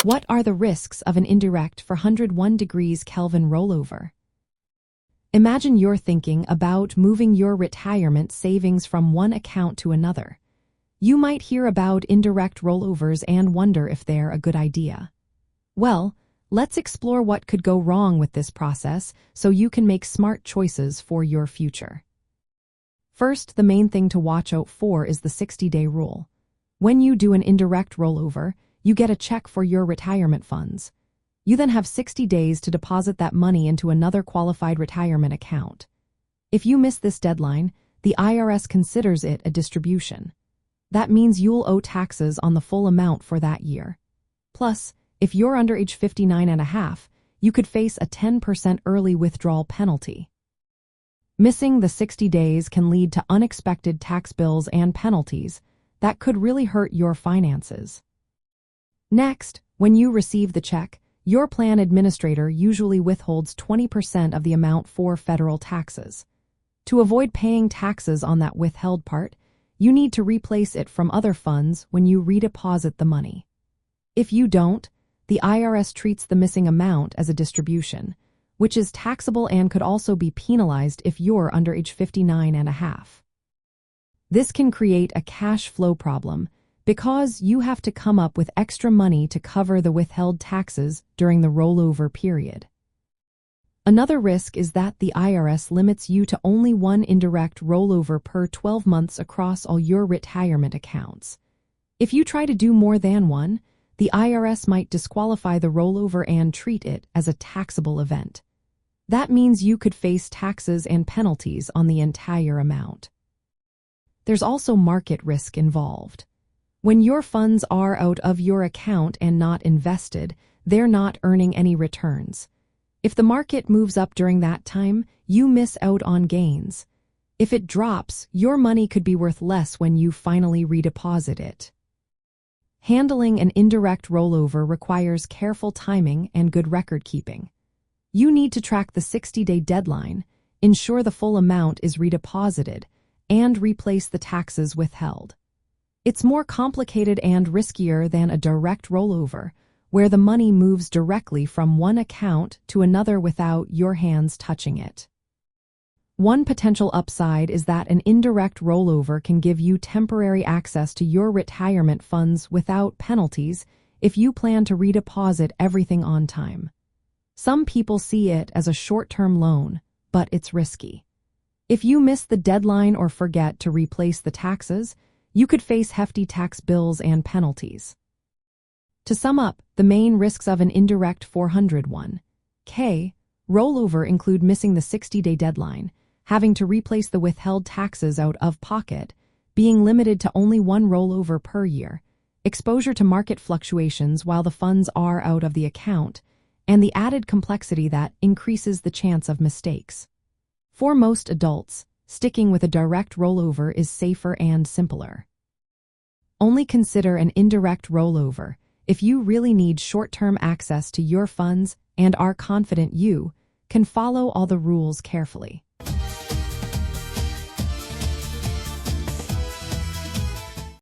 What are the risks of an indirect 401 degrees Kelvin rollover? Imagine you're thinking about moving your retirement savings from one account to another. You might hear about indirect rollovers and wonder if they're a good idea. Well, let's explore what could go wrong with this process so you can make smart choices for your future. First, the main thing to watch out for is the 60-day rule. When you do an indirect rollover, you get a check for your retirement funds. You then have 60 days to deposit that money into another qualified retirement account. If you miss this deadline, the IRS considers it a distribution. That means you'll owe taxes on the full amount for that year. Plus, if you're under age 59 and a half, you could face a 10% early withdrawal penalty. Missing the 60 days can lead to unexpected tax bills and penalties that could really hurt your finances. Next, when you receive the check, your plan administrator usually withholds 20% of the amount for federal taxes. To avoid paying taxes on that withheld part, you need to replace it from other funds when you redeposit the money. If you don't, the IRS treats the missing amount as a distribution, which is taxable and could also be penalized if you're under age 59 and a half. This can create a cash flow problem because you have to come up with extra money to cover the withheld taxes during the rollover period. Another risk is that the IRS limits you to only one indirect rollover per 12 months across all your retirement accounts. If you try to do more than one, the IRS might disqualify the rollover and treat it as a taxable event. That means you could face taxes and penalties on the entire amount. There's also market risk involved. When your funds are out of your account and not invested, they're not earning any returns. If the market moves up during that time, you miss out on gains. If it drops, your money could be worth less when you finally redeposit it. Handling an indirect rollover requires careful timing and good record keeping. You need to track the 60-day deadline, ensure the full amount is redeposited, and replace the taxes withheld. It's more complicated and riskier than a direct rollover, where the money moves directly from one account to another without your hands touching it. One potential upside is that an indirect rollover can give you temporary access to your retirement funds without penalties if you plan to redeposit everything on time. Some people see it as a short-term loan, but it's risky. If you miss the deadline or forget to replace the taxes, you could face hefty tax bills and penalties. To sum up, the main risks of an indirect 401k rollover include missing the 60-day deadline, having to replace the withheld taxes out of pocket, being limited to only one rollover per year, exposure to market fluctuations while the funds are out of the account, and the added complexity that increases the chance of mistakes. For most adults, sticking with a direct rollover is safer and simpler. Only consider an indirect rollover if you really need short-term access to your funds and are confident you can follow all the rules carefully.